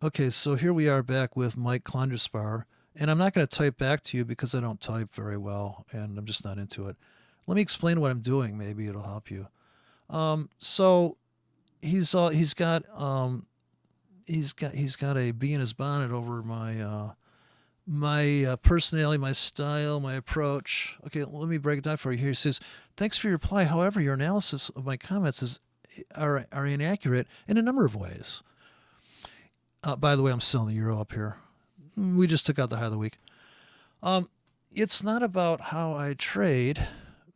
Okay, so here we are back with Mike Klonderspar, and I'm not going to type back to you because I don't type very well, and I'm just not into it. Let me explain what I'm doing. Maybe it'll help you. So he's got a bee in his bonnet over my personality, my style, my approach. Okay, let me break it down for you. Here he says, "Thanks for your reply. However, your analysis of my comments are inaccurate in a number of ways." By the way, I'm selling the euro up here. We just took out the high of the week. Um, it's not about how I trade,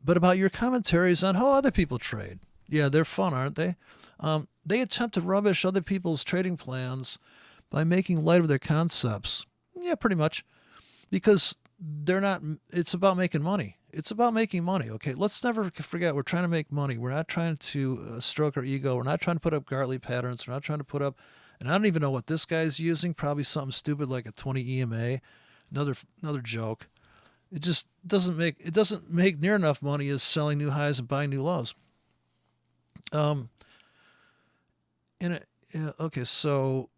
but about your commentaries on how other people trade. Yeah, they're fun, aren't they? They attempt to rubbish other people's trading plans by making light of their concepts. Yeah, pretty much. Because they're not, it's about making money. It's about making money. Okay, let's never forget we're trying to make money. We're not trying to stroke our ego. We're not trying to put up Gartley patterns. We're not trying to put up, and I don't even know what this guy's using. Probably something stupid like a 20 EMA. Another joke. It doesn't make near enough money as selling new highs and buying new lows. Um, and it, yeah, okay, so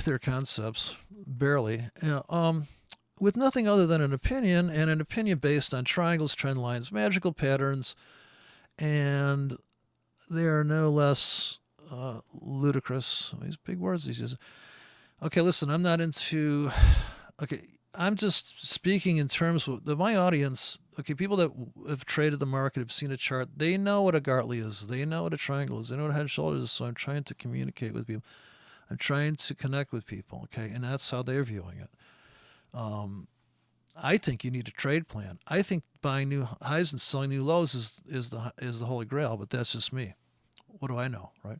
their concepts barely. With nothing other than an opinion, and an opinion based on triangles, trend lines, magical patterns, and they are no less ludicrous. These big words these days. Okay, listen, I'm not into. Okay, I'm just speaking in terms of my audience. Okay, people that have traded the market, have seen a chart, they know what a Gartley is. They know what a triangle is. They know what a head and shoulders is. So I'm trying to communicate with people. I'm trying to connect with people. Okay, and that's how they're viewing it. Um, I think you need a trade plan. I think buying new highs and selling new lows is the holy grail. But that's just me. What do I know, right?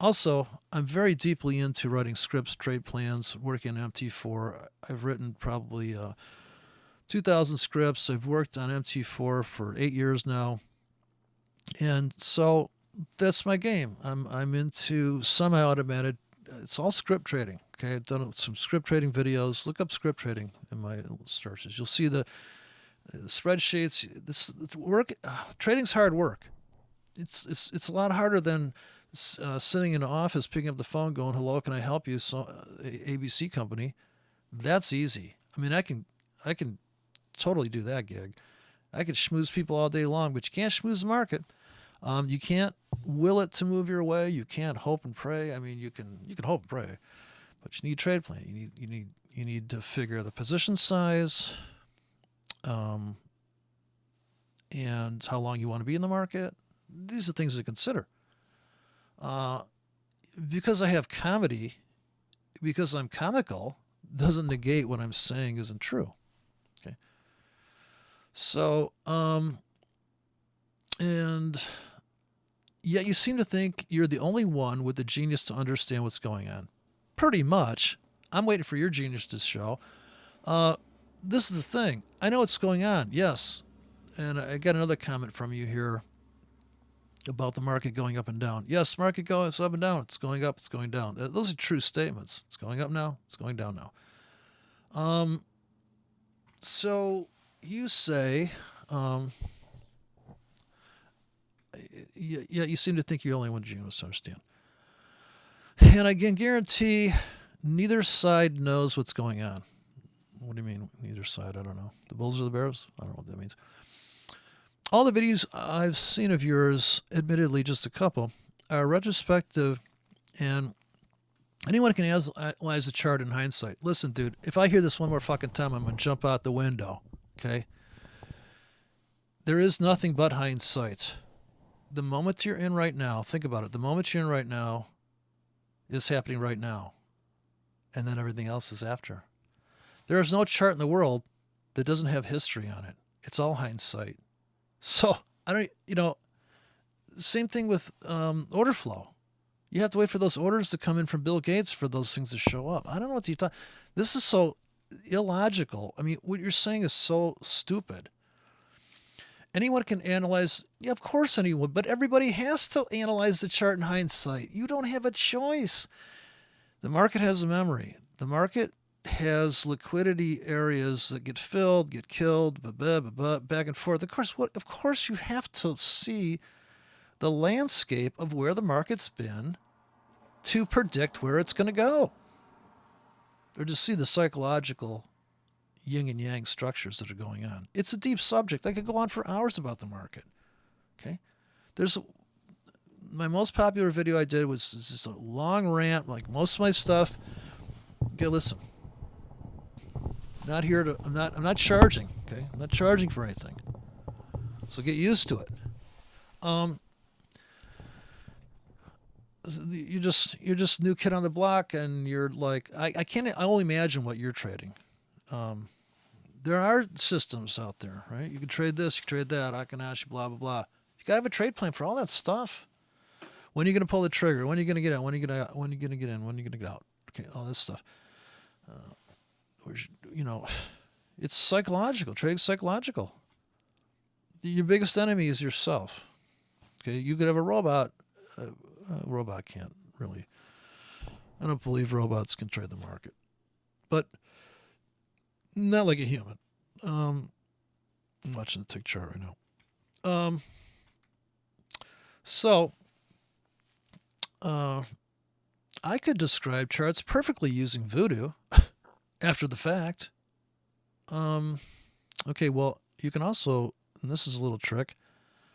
Also, I'm very deeply into writing scripts, trade plans, working on MT4. I've written probably 2,000 scripts. I've worked on MT4 for 8 years now, and so that's my game. I'm into semi-automated. It's all script trading. Okay, I've done some script trading videos. Look up script trading in my searches. You'll see the spreadsheets. This work. Trading's hard work. It's a lot harder than sitting in an office, picking up the phone, going, "Hello, can I help you?" So, ABC company. That's easy. I mean, I can totally do that gig. I can schmooze people all day long, but you can't schmooze the market. You can't will it to move your way. You can't hope and pray. I mean, you can hope and pray, but you need a trade plan. You need to figure the position size, um, and how long you want to be in the market. These are things to consider. Uh, because I have comedy, because I'm comical, doesn't negate what I'm saying isn't true. Okay. So, and yet you seem to think you're the only one with the genius to understand what's going on. Pretty much. I'm waiting for your genius to show. Uh, this is the thing. I know what's going on. Yes. And I got another comment from you here about the market going up and down. Yes, market goes up and down. It's going up. It's going down. Those are true statements. It's going up now. It's going down now. Um, so you say, um, yeah, you seem to think you're the only one genius to understand. And I can guarantee neither side knows what's going on. What do you mean, neither side? I don't know. The Bulls or the Bears? I don't know what that means. All the videos I've seen of yours, admittedly just a couple, are retrospective, and anyone can analyze the chart in hindsight. Listen, dude, if I hear this one more fucking time, I'm going to jump out the window, okay? There is nothing but hindsight. The moment you're in right now, think about it, the moment you're in right now is happening right now, and then everything else is after. There is no chart in the world that doesn't have history on it. It's all hindsight. So I don't, same thing with order flow. You have to wait for those orders to come in from Bill Gates for those things to show up. I don't know what you're talking. This is so illogical. I mean, what you're saying is so stupid. Anyone can analyze. Yeah, of course anyone, but everybody has to analyze the chart in hindsight. You don't have a choice. The market has a memory. The market has liquidity areas that get filled, get killed, back and forth. Of course, you have to see the landscape of where the market's been to predict where it's going to go or to see the psychological yin and yang structures that are going on. It's a deep subject. I could go on for hours about the market. Okay. There's my most popular video I did was just a long rant, like most of my stuff. Okay, listen. I'm not charging, okay? I'm not charging for anything. So get used to it. You're just new kid on the block, and you're like, I only imagine what you're trading. There are systems out there, right? You can trade this, you can trade that, Akanashi, blah, blah, blah. You gotta have a trade plan for all that stuff. When are you gonna pull the trigger? When are you gonna get out? When are you gonna get in? When are you gonna get out? Okay, all this stuff. It's psychological. Trading's psychological. Your biggest enemy is yourself. Okay, you could have a robot. A robot can't really. I don't believe robots can trade the market, but not like a human. I'm watching the tick chart right now. So I could describe charts perfectly using voodoo after the fact. Okay, well, you can also, and this is a little trick,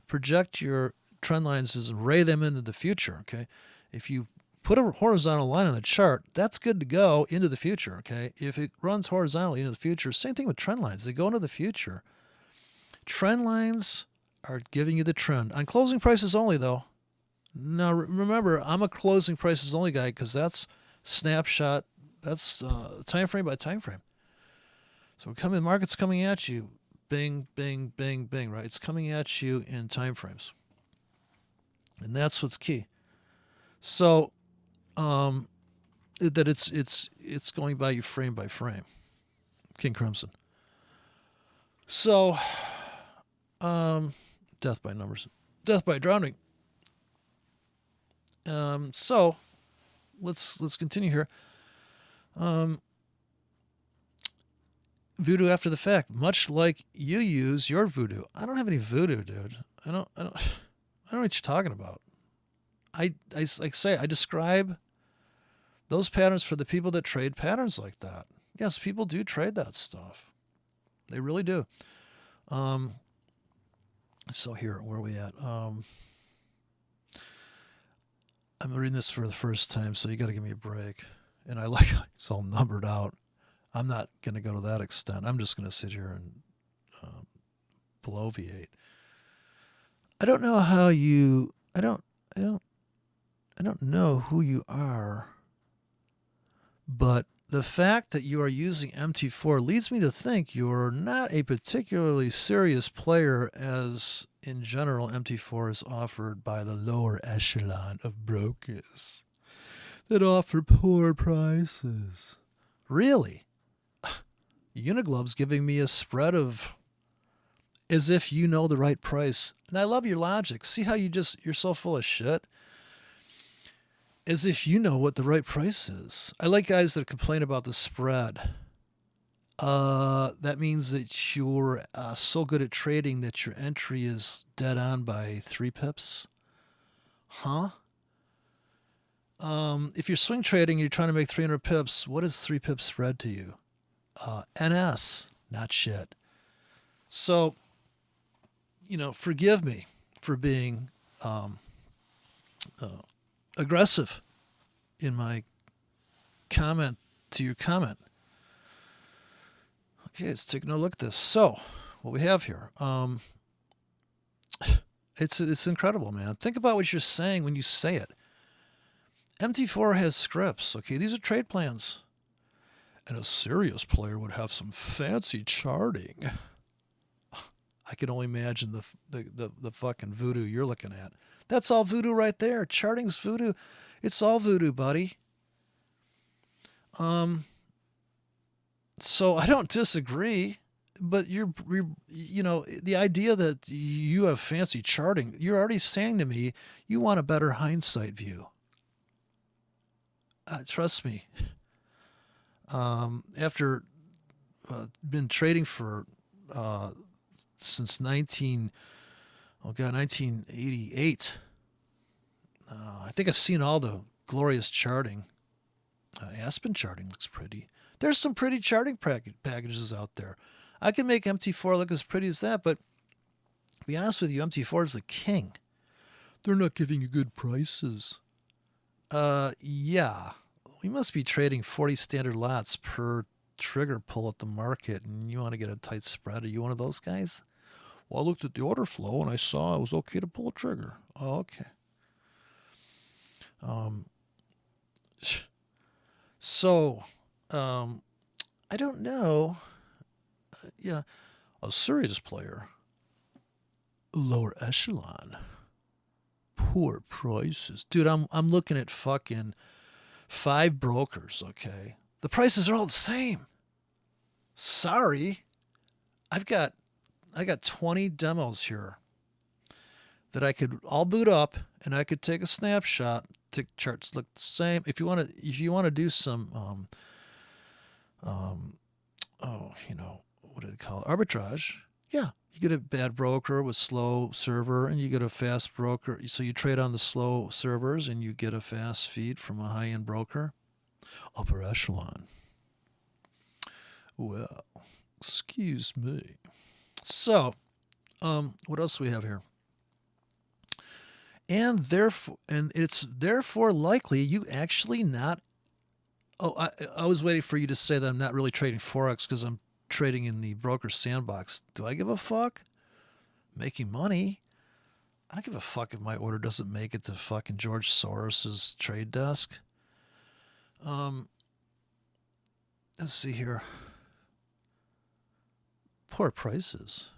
project your trend lines and array them into the future, okay? If you put a horizontal line on the chart, that's good to go into the future, okay? If it runs horizontally into the future, same thing with trend lines. They go into the future. Trend lines are giving you the trend. On closing prices only, though. Now, remember, I'm a closing prices only guy because that's snapshot, that's time frame by time frame. So the market's coming at you, bing, bing, bing, bing, right? It's coming at you in time frames. And that's what's key. So that it's going by you frame by frame. King Crimson. So death by numbers. Death by drowning. So let's continue here. Voodoo after the fact, much like you use your voodoo. I don't have any voodoo, dude. I don't know what you're talking about. I describe those patterns for the people that trade patterns like that. Yes, people do trade that stuff. They really do. So here, where are we at? I'm reading this for the first time, so you got to give me a break. And it's all numbered out. I'm not going to go to that extent. I'm just going to sit here and bloviate. I don't know how you. I don't know who you are, but the fact that you are using MT4 leads me to think you're not a particularly serious player, as in general MT4 is offered by the lower echelon of brokers that offer poor prices. Really? Uniglobe's giving me a spread of as if you know the right price. And I love your logic. See how you're so full of shit? As if you know what the right price is. I like guys that complain about the spread. That means that you're so good at trading that your entry is dead on by 3 pips. Huh? If you're swing trading and you're trying to make 300 pips, what is 3 pips spread to you? NS, not shit. So, forgive me for being aggressive in my comment to your comment. Okay, let's take a look at this. So, what we have here, it's incredible, man. Think about what you're saying when you say it. MT4 has scripts. Okay, these are trade plans. And a serious player would have some fancy charting. I can only imagine the fucking voodoo you're looking at. That's all voodoo right there. Charting's voodoo. It's all voodoo, buddy. So I don't disagree, but you're the idea that you have fancy charting, you're already saying to me you want a better hindsight view. Trust me. After been trading for since 1988. I think I've seen all the glorious charting. Aspen charting looks pretty. There's some pretty charting packages out there. I can make MT4 look as pretty as that, but to be honest with you, MT4 is the king. They're not giving you good prices. Yeah. We must be trading 40 standard lots per trigger pull at the market, and you want to get a tight spread. Are you one of those guys? Well, I looked at the order flow and I saw it was okay to pull a trigger. Oh, okay. So, I don't know. Yeah, a serious player, lower echelon, poor prices, dude. I'm looking at fucking 5 brokers. Okay, the prices are all the same. Sorry, I got 20 demos here that I could all boot up and I could take a snapshot. Tick charts look the same. If you want to do some what do they call it? Arbitrage. Yeah, you get a bad broker with slow server, and you get a fast broker. So you trade on the slow servers, and you get a fast feed from a high-end broker. Upper echelon. Well, excuse me. So, what else do we have here? And it's therefore likely you actually not. Oh, I was waiting for you to say that I'm not really trading Forex because I'm trading in the broker sandbox. Do I give a fuck? Making money? I don't give a fuck if my order doesn't make it to fucking George Soros's trade desk. Let's see here. Poor prices.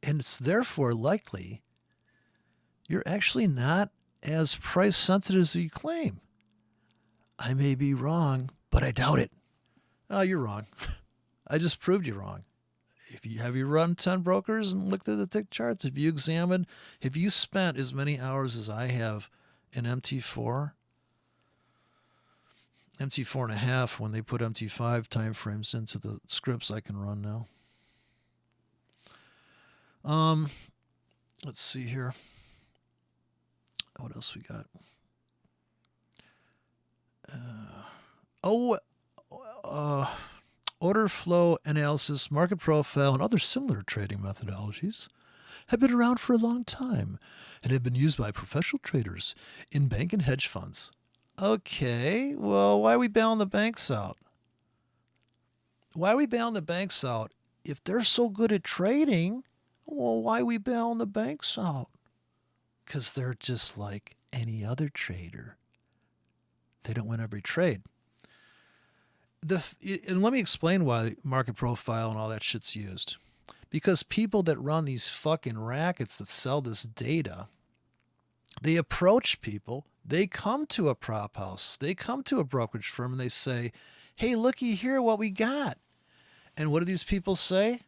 And it's therefore likely you're actually not as price sensitive as you claim. I may be wrong, but I doubt it. Oh, you're wrong. I just proved you wrong. Have you run 10 brokers and looked at the tick charts? Have you spent as many hours as I have in MT4? MT4 and a half when they put MT5 timeframes into the scripts I can run now. Let's see here. What else we got? Order flow analysis, market profile, and other similar trading methodologies have been around for a long time and have been used by professional traders in bank and hedge funds. Okay, well, why are we bailing the banks out? Why are we bailing the banks out? If they're so good at trading, well, why are we bailing the banks out? Because they're just like any other trader. They don't win every trade. And let me explain why market profile and all that shit's used. Because people that run these fucking rackets that sell this data, they approach people, they come to a prop house, they come to a brokerage firm and they say, hey, looky here what we got. And what do these people say?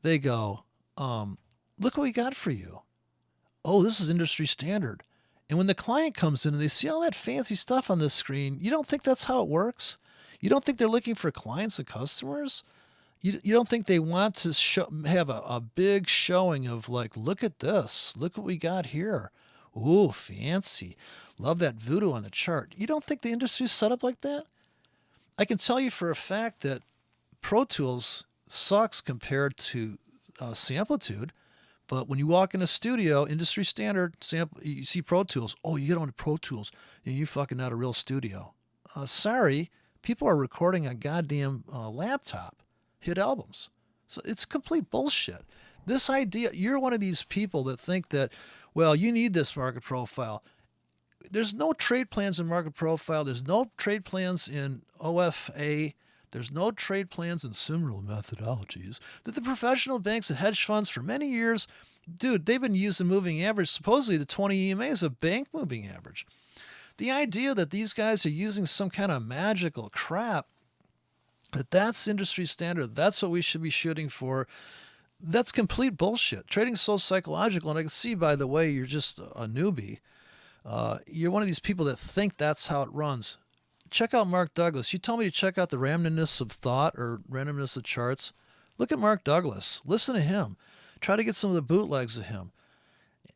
They go, look what we got for you. Oh, this is industry standard. And when the client comes in and they see all that fancy stuff on the screen, you don't think that's how it works? You don't think they're looking for clients and customers? You don't think they want to have a big showing of like, look at this, look what we got here. Ooh, fancy. Love that voodoo on the chart. You don't think the industry's set up like that? I can tell you for a fact that Pro Tools sucks compared to Samplitude. But when you walk in a studio, industry standard, you see Pro Tools. Oh, you get on Pro Tools, and you fucking not a real studio. Sorry, people are recording a goddamn laptop, hit albums. So it's complete bullshit. This idea, you're one of these people that think that, well, you need this market profile. There's no trade plans in market profile. There's no trade plans in OFA. There's no trade plans in similar methodologies that the professional banks and hedge funds for many years, dude, they've been using moving average. Supposedly the 20 EMA is a bank moving average. The idea that these guys are using some kind of magical crap, that's industry standard, that's what we should be shooting for, that's complete bullshit. Trading's so psychological, and I can see, by the way, you're just a newbie. You're one of these people that think that's how it runs. Check out Mark Douglas. You told me to check out the randomness of thought or randomness of charts. Look at Mark Douglas. Listen to him. Try to get some of the bootlegs of him.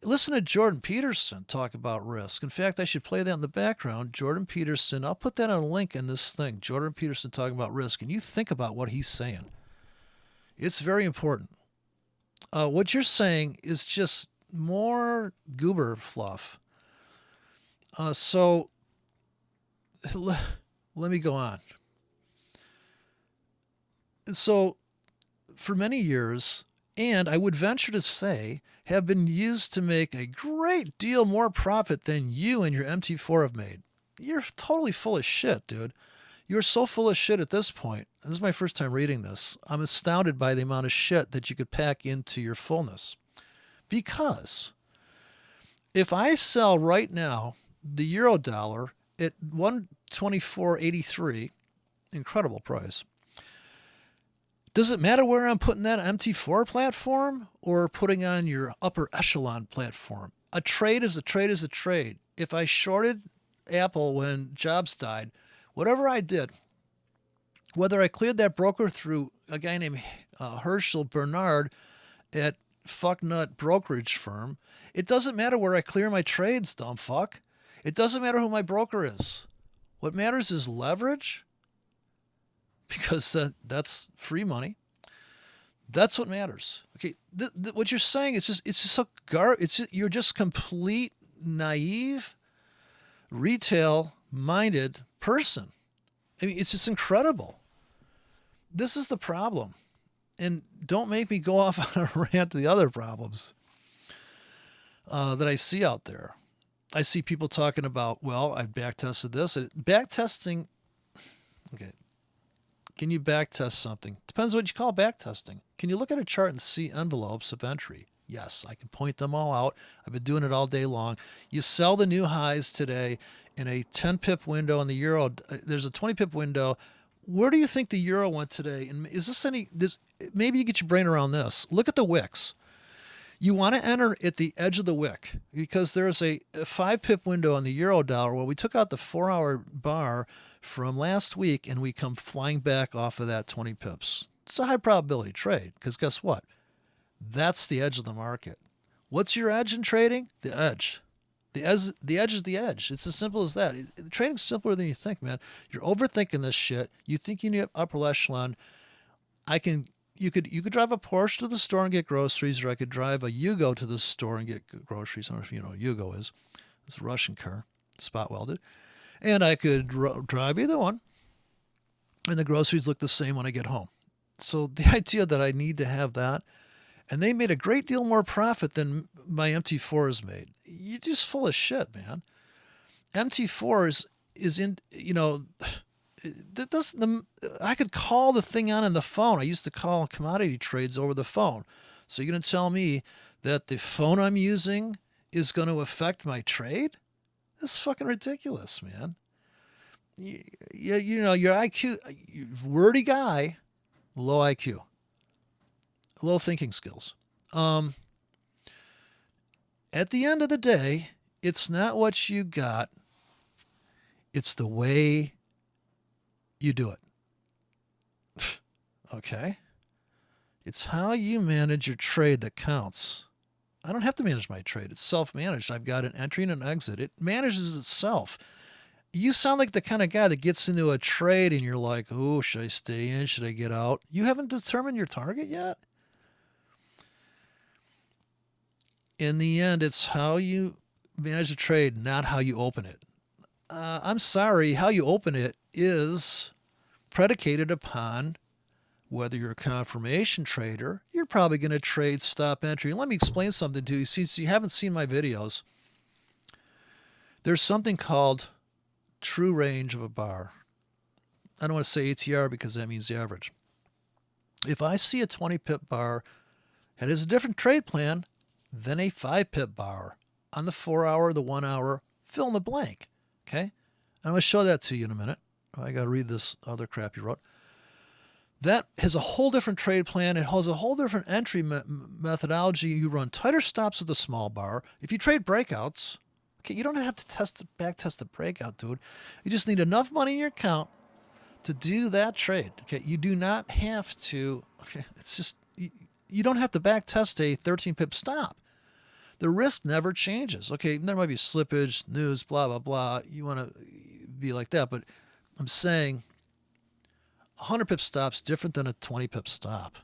Listen to Jordan Peterson talk about risk. In fact, I should play that in the background. Jordan Peterson, I'll put that on a link in this thing. Jordan Peterson talking about risk, and you think about what he's saying. It's very important. What you're saying is just more goober fluff. So let me go on. So for many years, and I would venture to say, have been used to make a great deal more profit than you and your MT4 have made. You're totally full of shit, dude. You're so full of shit at this point. This is my first time reading this. I'm astounded by the amount of shit that you could pack into your fullness. Because if I sell right now the euro dollar at 124.83, incredible price. Does it matter where I'm putting that MT4 platform or putting on your upper echelon platform? A trade is a trade is a trade. If I shorted Apple when Jobs died, whatever I did, whether I cleared that broker through a guy named Herschel Bernard at Fucknut Brokerage Firm, it doesn't matter where I clear my trades, dumb fuck. It doesn't matter who my broker is. What matters is leverage, because that's free money. That's what matters. Okay, what you're saying is it's just so you're just complete naive, retail-minded person. I mean, it's just incredible. This is the problem, and don't make me go off on a rant to the other problems that I see out there. I see people talking about, well, I backtested this. Backtesting, okay. Can you backtest something? Depends what you call backtesting. Can you look at a chart and see envelopes of entry? Yes, I can point them all out. I've been doing it all day long. You sell the new highs today in a 10 pip window on the euro. There's a 20 pip window. Where do you think the euro went today? And is this maybe you get your brain around this. Look at the wicks. You want to enter at the edge of the wick because there's a 5 pip window on the euro dollar. Well, we took out the 4-hour bar from last week and we come flying back off of that 20 pips. It's a high probability trade because guess what? That's the edge of the market. What's your edge in trading? The edge. The edge is the edge. It's as simple as that. Trading's simpler than you think, man. You're overthinking this shit. You think you need upper echelon. You could drive a Porsche to the store and get groceries, or I could drive a Yugo to the store and get groceries. I don't know if you know what Yugo is. It's a Russian car, spot welded. And I could drive either one, and the groceries look the same when I get home. So the idea that I need to have that, and they made a great deal more profit than my MT4 has made. You're just full of shit, man. MT4 is in, I could call the thing on the phone. I used to call commodity trades over the phone. So you're going to tell me that the phone I'm using is going to affect my trade? That's fucking ridiculous, man. Your IQ, wordy guy, low IQ, low thinking skills. At the end of the day, it's not what you got. It's the way you do it. Okay? It's how you manage your trade that counts. I don't have to manage my trade. It's self-managed. I've got an entry and an exit. It manages itself. You sound like the kind of guy that gets into a trade and you're like, oh, should I stay in? Should I get out? You haven't determined your target yet? In the end, it's how you manage a trade, not how you open it. I'm sorry, how you open it is predicated upon whether you're a confirmation trader. You're probably going to trade stop entry. Let me explain something to you. Since you haven't seen my videos, there's something called true range of a bar. I don't want to say ATR because that means the average. If I see a 20 pip bar, it has a different trade plan than a 5 pip bar on the 4 hour, the 1 hour, fill in the blank. Okay? I'm going to show that to you in a minute. I got to read this other crap you wrote. That has a whole different trade plan. It has a whole different entry methodology. You run tighter stops with a small bar. If you trade breakouts, okay, you don't have to backtest the breakout, dude. You just need enough money in your account to do that trade. Okay, you do not have to. Okay, it's just you don't have to backtest a 13 pip stop. The risk never changes. Okay, there might be slippage, news, blah, blah, blah. You want to be like that. But I'm saying 100 pip stop's different than a 20 pip stop.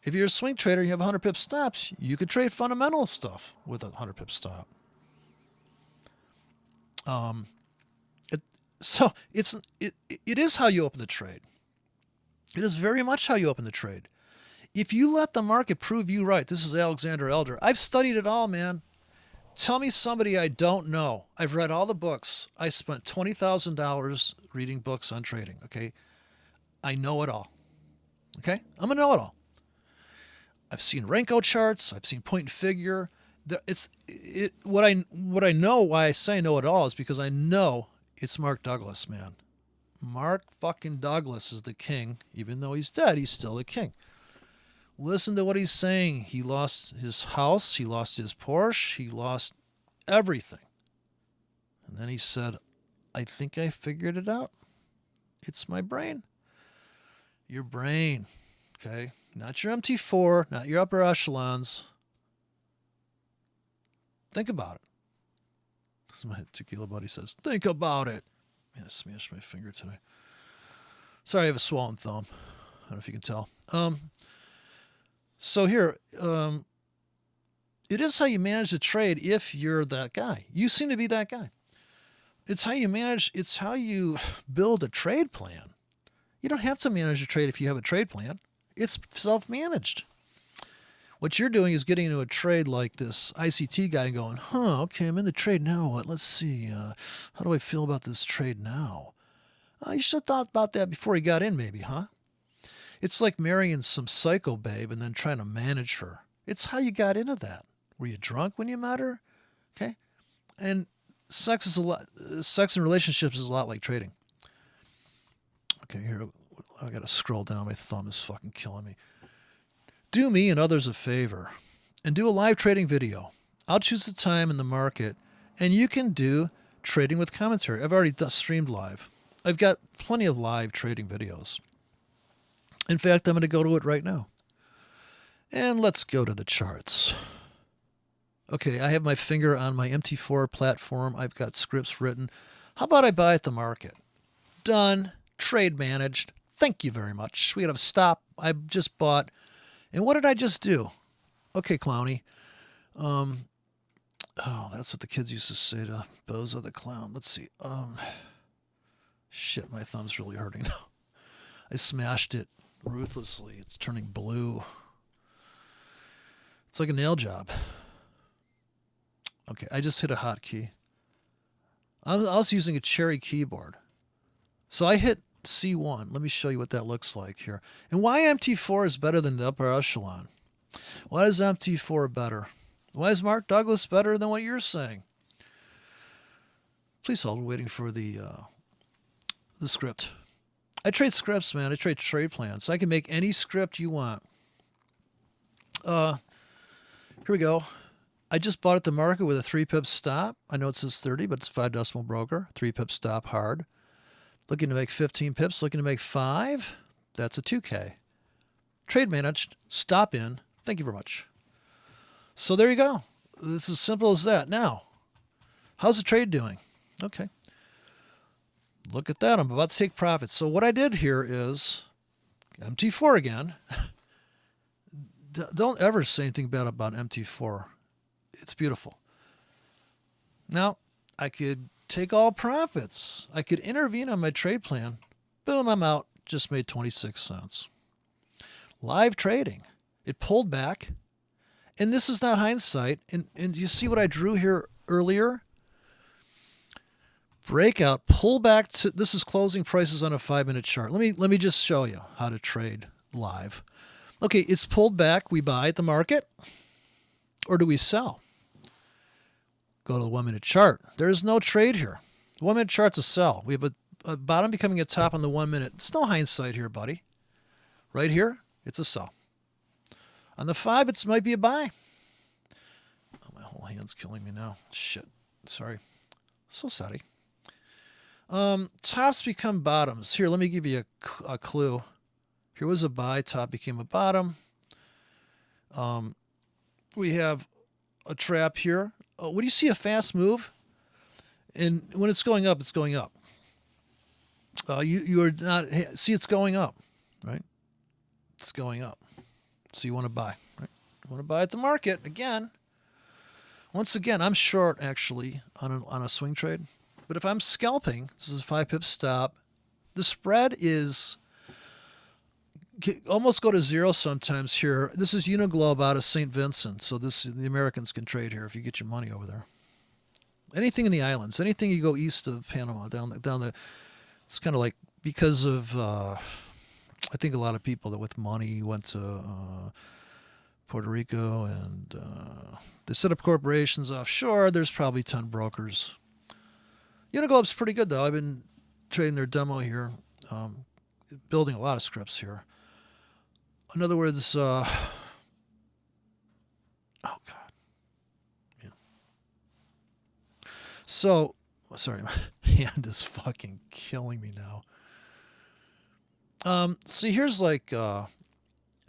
If you're a swing trader and you have 100 pip stops, you could trade fundamental stuff with a 100 pip stop. So it is how you open the trade. It is very much how you open the trade. If you let the market prove you right, this is Alexander Elder. I've studied it all, man. Tell me somebody I don't know. I've read all the books. I spent $20,000 reading books on trading, okay? I know it all, okay? I'm a know-it-all. I've seen Renko charts. I've seen point and figure. What I know, why I say I know it all, is because I know it's Mark Douglas, man. Mark fucking Douglas is the king. Even though he's dead, he's still the king. Listen to what he's saying. He lost his house. He lost his Porsche. He lost everything. And then he said, I think I figured it out. It's my brain. Your brain, okay? Not your MT4, not your upper echelons. Think about it. My tequila buddy says, think about it. Man, I smashed my finger today. Sorry, I have a swollen thumb. I don't know if you can tell. So here, it is how you manage the trade if you're that guy. You seem to be that guy. It's how you manage, it's how you build a trade plan. You don't have to manage a trade if you have a trade plan. It's self-managed. What you're doing is getting into a trade like this ICT guy and going, okay, I'm in the trade now. What? Let's see. How do I feel about this trade now? You should have thought about that before you got in, maybe, huh? It's like marrying some psycho babe and then trying to manage her. It's how you got into that. Were you drunk when you met her? Okay. And sex and relationships is a lot like trading. Okay, here, I got to scroll down. My thumb is fucking killing me. Do me and others a favor and do a live trading video. I'll choose the time in the market and you can do trading with commentary. I've already streamed live. I've got plenty of live trading videos. In fact, I'm going to go to it right now. And let's go to the charts. Okay, I have my finger on my MT4 platform. I've got scripts written. How about I buy at the market? Done. Trade managed. Thank you very much. We got a stop. I just bought. And what did I just do? Okay, Clowny. Oh, that's what the kids used to say to Bozo the Clown. Let's see. Shit, my thumb's really hurting now. I smashed it ruthlessly. It's turning blue. It's like a nail job. Okay, I just hit a hotkey. I was using a Cherry keyboard. So I hit C1. Let me show you what that looks like here. And why MT4 is better than the upper echelon. Why is MT4 better? Why is Mark Douglas better than what you're saying? Please hold. We're waiting for the script. I trade scripts, man. I trade trade plans. I can make any script you want. Here we go. I just bought at the market with a 3-pip stop. I know it says 30, but it's 5 decimal broker. 3-pip stop hard. Looking to make 15 pips. Looking to make 5. That's a 2K. Trade managed. Stop in. Thank you very much. So there you go. It's as simple as that. Now, how's the trade doing? Okay. Look at that. I'm about to take profits. So what I did here is MT4 again. Don't ever say anything bad about MT4. It's beautiful. Now, I could take all profits. I could intervene on my trade plan. Boom, I'm out. Just made 26 cents. Live trading. It pulled back. And this is not hindsight. And you see what I drew here earlier? Breakout, pull back to, this is closing prices on a 5-minute chart. Let me just show you how to trade live. Okay, it's pulled back. We buy at the market. Or do we sell? Go to the 1-minute chart. There's no trade here. The 1-minute chart's a sell. We have a bottom becoming a top on the 1 minute. There's no hindsight here, buddy. Right here, it's a sell. On the 5, it might be a buy. Oh, my whole hand's killing me now. Shit. Sorry. So sorry. Tops become bottoms. Here, let me give you a clue. Here was a buy. Top became a bottom. We have a trap here. When you see a fast move, and when it's going up, it's going up. You are not see it's going up, right? It's going up, so you want to buy, right? You want to buy at the market again. Once again, I'm short actually on a swing trade, but if I'm scalping, this is a 5 pip stop. The spread is almost go to zero sometimes here. This is Uniglobe out of St. Vincent, so the Americans can trade here if you get your money over there. Anything in the islands, anything you go east of Panama, down the, it's kind of like because of I think a lot of people that with money went to Puerto Rico and they set up corporations offshore. There's probably 10 brokers. Uniglobe's pretty good though. I've been trading their demo here, building a lot of scripts here. In other words, oh God, yeah. So, sorry, my hand is fucking killing me now. See, here's like, I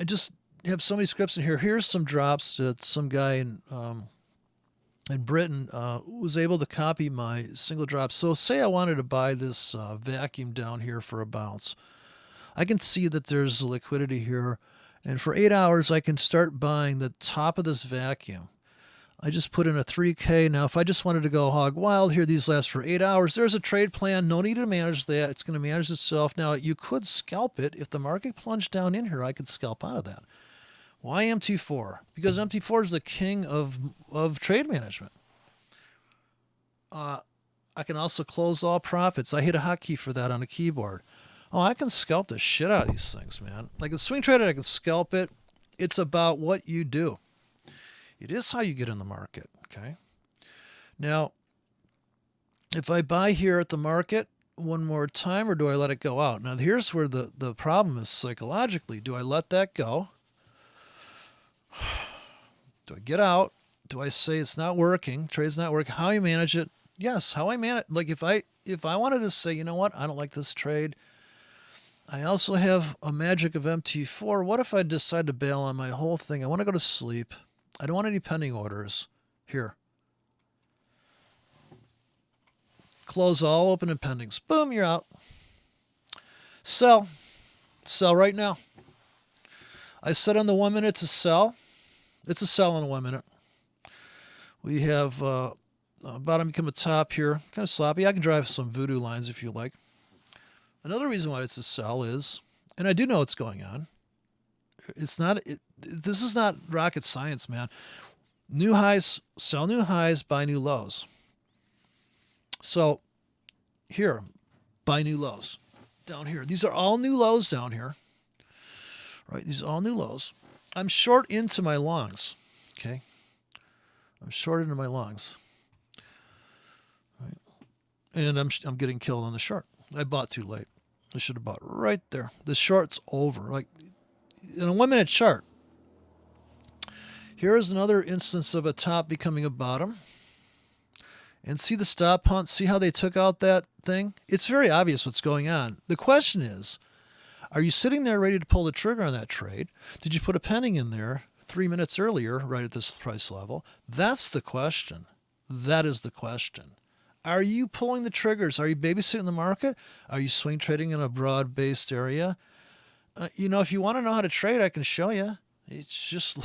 just have so many scripts in here. Here's some drops that some guy in Britain was able to copy my single drop. So say I wanted to buy this vacuum down here for a bounce. I can see that there's liquidity here. And for 8 hours, I can start buying the top of this vacuum. I just put in a 3K. Now, if I just wanted to go hog wild here, these last for 8 hours, there's a trade plan. No need to manage that. It's going to manage itself. Now, you could scalp it. If the market plunged down in here, I could scalp out of that. Why MT4? Because MT4 is the king of trade management. I can also close all profits. I hit a hotkey for that on a keyboard. Oh, I can scalp the shit out of these things, man. Like a swing trader, I can scalp it. It's about what you do. It is how you get in the market, okay? Now, if I buy here at the market one more time, or do I let it go out? Now, here's where the problem is psychologically. Do I let that go? Do I get out? Do I say it's not working, trade's not working? How I manage it? Yes, how I manage it. Like if I wanted to say, you know what, I don't like this trade. I also have a magic of MT4. What if I decide to bail on my whole thing? I want to go to sleep. I don't want any pending orders. Here. Close all open and pendings. Boom, you're out. Sell. Sell right now. I set on the 1 minute to sell. It's a sell in 1 minute. We have bottom become a top here. Kind of sloppy. I can drive some voodoo lines if you like. Another reason why it's a sell is, and I do know what's going on. It's not. This is not rocket science, man. New highs, sell new highs, buy new lows. So here, buy new lows. Down here. These are all new lows down here. Right? These are all new lows. I'm short into my longs. Okay? I'm short into my longs. Right? And I'm getting killed on the short. I bought too late. I should have bought right there. The short's over. Like in a 1 minute chart. Here is another instance of a top becoming a bottom. And see the stop hunt? See how they took out that thing? It's very obvious what's going on. The question is, are you sitting there ready to pull the trigger on that trade? Did you put a pending in there 3 minutes earlier, right at this price level? That's the question. That is the question. Are you pulling the triggers? Are you babysitting the market? Are you swing trading in a broad-based area? If you want to know how to trade, I can show you. It's just,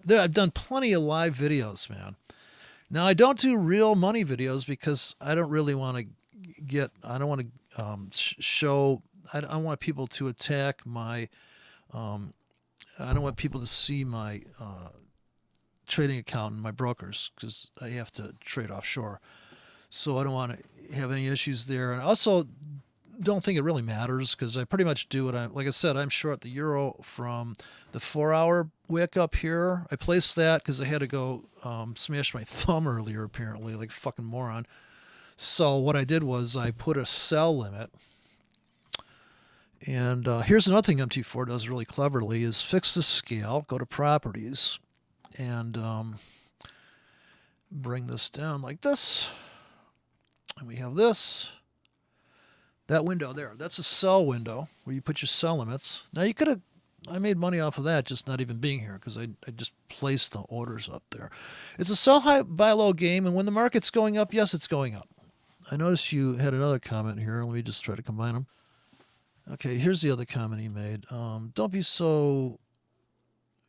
I've done plenty of live videos, man. Now, I don't do real money videos because I don't really want to I don't want to show, I don't want people to attack my, I don't want people to see my trading account and my brokers because I have to trade offshore. So I don't want to have any issues there. And I also don't think it really matters because I pretty much do what like I said, I'm short the euro from the 4 hour wick up here. I placed that because I had to go smash my thumb earlier, apparently, like a fucking moron. So what I did was I put a sell limit. And here's another thing MT4 does really cleverly is fix the scale, go to properties, and bring this down like this. And we have this. That window there, that's a sell window where you put your sell limits. Now you could have, I made money off of that just not even being here because I just placed the orders up there. It's a sell high, buy low game, and when the market's going up, yes, it's going up. I noticed you had another comment here. Let me just try to combine them. Okay, here's the other comment he made. Don't be so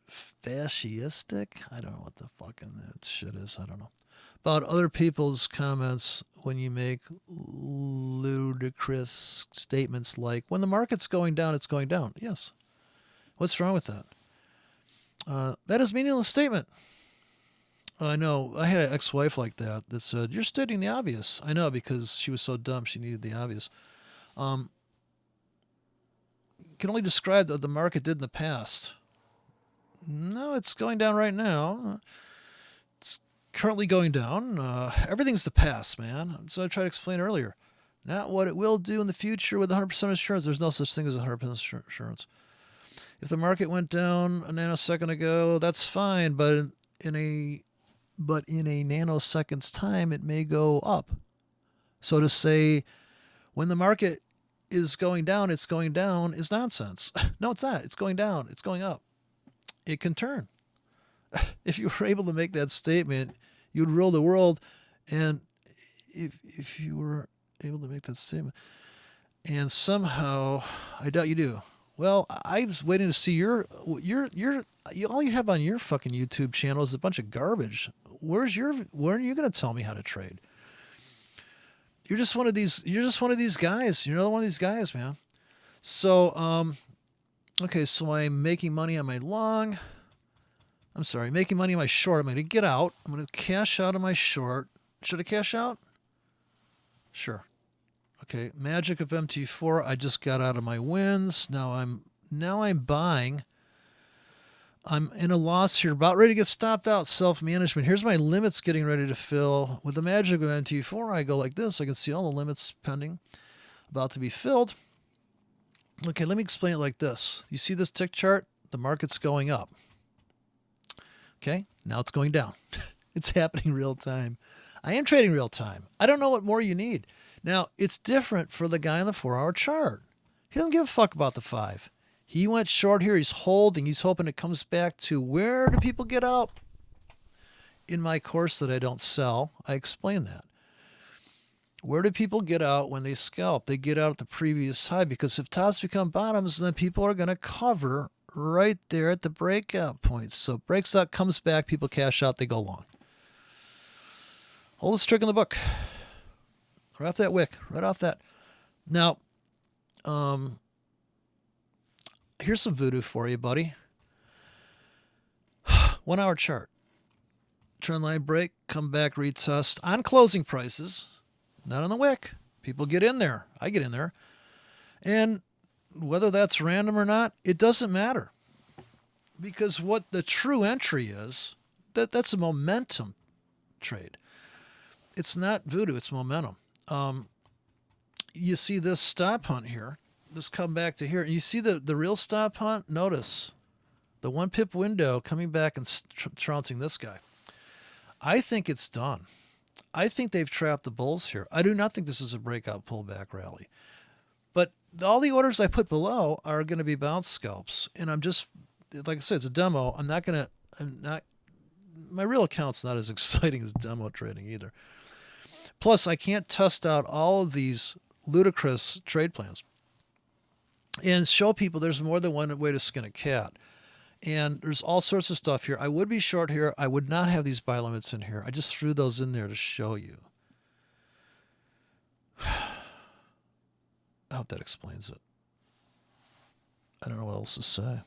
fascistic. I don't know what the fucking that shit is. I don't know. About other people's comments when you make ludicrous statements like, when the market's going down, it's going down. Yes. What's wrong with that? That is a meaningless statement. I know. I had an ex-wife like that said, you're stating the obvious. I know, because she was so dumb she needed the obvious. Can only describe what the market did in the past. No, it's going down right now. It's currently going down. Everything's the past, man. So I tried to explain earlier. Not what it will do in the future with 100% assurance. There's no such thing as 100% assurance. If the market went down a nanosecond ago, that's fine, but in a nanosecond's time, it may go up. So to say, when the market is going down, it's going down is nonsense. No, it's not. It's going down. It's going up. It can turn. If you were able to make that statement, you'd rule the world. And if you were able to make that statement, and somehow, I doubt you do. Well, I was waiting to see your all you have on your fucking YouTube channel is a bunch of garbage. When are you going to tell me how to trade? You're just one of these guys. You're another one of these guys, man. So, okay, so I'm making money on my long. I'm sorry, making money on my short. I'm going to get out. I'm going to cash out on my short. Should I cash out? Sure. Okay, magic of MT4. I just got out of my wins. Now I'm buying. I'm in a loss here, about ready to get stopped out. Self-management. Here's my limits getting ready to fill. With the magic of MT4, I go like this. I can see all the limits pending, about to be filled. Okay, let me explain it like this. You see this tick chart? The market's going up. Okay, now it's going down. It's happening real time. I am trading real time. I don't know what more you need. Now, it's different for the guy on the 4-hour chart. He don't give a fuck about the 5. He went short here. He's holding. He's hoping it comes back to, where do people get out? In my course that I don't sell, I explain that. Where do people get out when they scalp? They get out at the previous high, because if tops become bottoms, then people are going to cover right there at the breakout points. So breaks out, comes back, people cash out, they go long. Oldest trick in the book. Right off that wick, right off that. Now, here's some voodoo for you, buddy. 1-hour chart. Trend line break, come back, retest on closing prices, not on the wick. People get in there. I get in there. And whether that's random or not, it doesn't matter. Because what the true entry is, that's a momentum trade. It's not voodoo, it's momentum. You see this stop hunt here. This come back to here. And you see the real stop hunt? Notice the 1 pip window coming back and trouncing this guy. I think it's done. I think they've trapped the bulls here. I do not think this is a breakout pullback rally. But all the orders I put below are going to be bounce scalps. And I'm just, like I said, it's a demo. My real account's not as exciting as demo trading either. Plus, I can't test out all of these ludicrous trade plans and show people there's more than one way to skin a cat. And there's all sorts of stuff here. I would be short here. I would not have these buy limits in here. I just threw those in there to show you. I hope that explains it. I don't know what else to say.